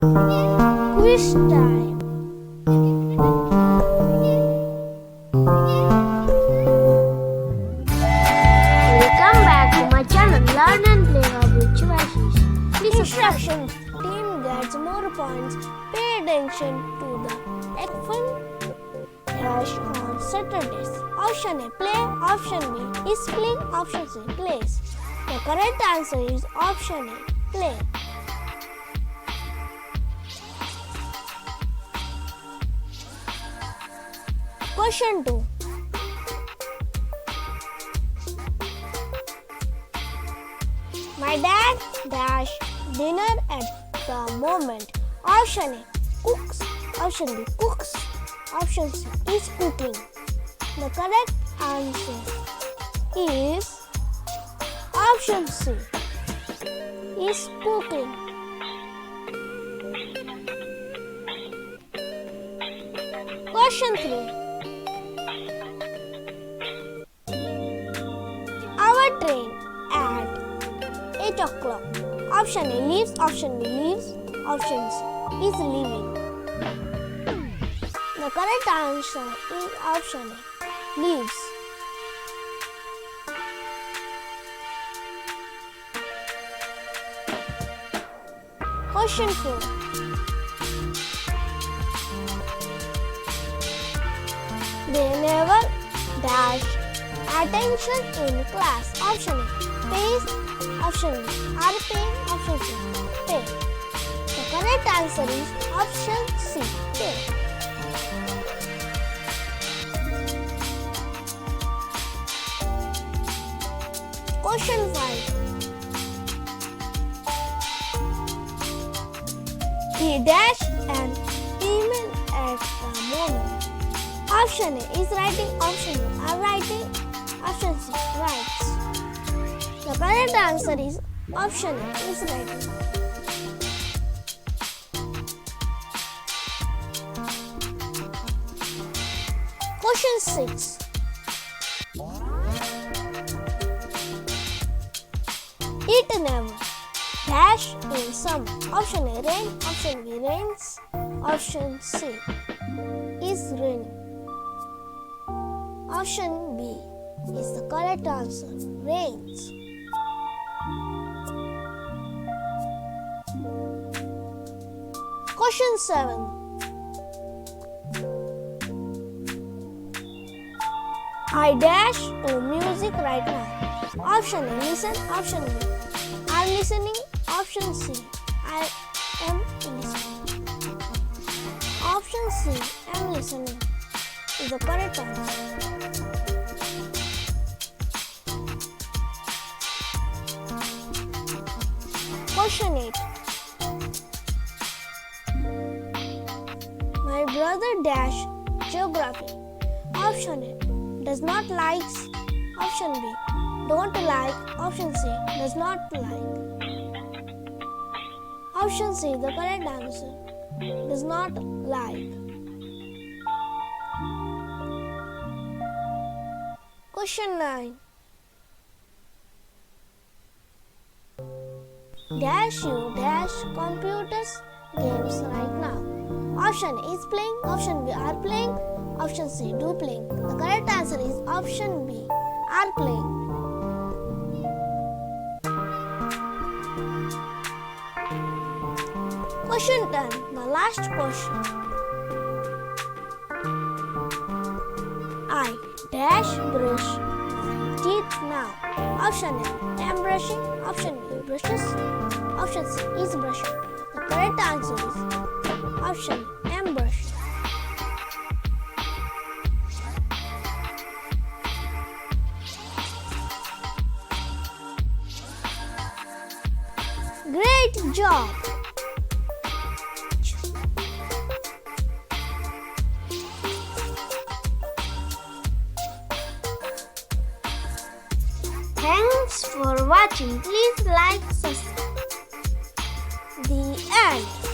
Quiz time. Welcome back to my channel Learn and Play with Shibasish. Instructions. Team gets more points. Pay attention to the F1 dash on Saturdays. Option A, play. Option B, is playing. Option C, plays. The correct answer is option A, play. Question 2. My dad dash dinner at the moment. Option A, cooks. Option B, cooks. Option C, is cooking. The correct answer is option C, is cooking. Question 3. Our train at 8 o'clock. Option A, leaves. Option B, leaves. Option C, is leaving. The correct answer is option A, leaves. Question 4. They never dash attention in class. Option A, pays. Option B, are paying. Option C, pay. The correct answer is option C, pay. Question 5. He dash an email at the moment. Option A, is writing. Option B, are writing. Option C, writes. The correct answer is option A, is writing. Question 6. It never dash in summer. Option A, rain. Option B, rains. Option C, is raining. Option B is the correct answer, rains. Question 7. I dash to music right now. Option A, listen. Option B, I'm listening. Option C, I am listening. Option C, am listening is the correct answer. Question 8. My brother dash geography. Option A, does not likes. Option B, don't like. Option C, does not like. Option C, the correct answer, does not like. Question 9. Dash you dash computers games right now. Option A, is playing. Option B, are playing. Option C, do playing. The correct answer is option B, are playing. Question 10, the last question. I dash brush my teeth now. Option A, am brushing. Option B, brushes. Option C, is brushing. The correct answer is option A, am brushing. Great job! Thanks for watching. Please like, subscribe. The end.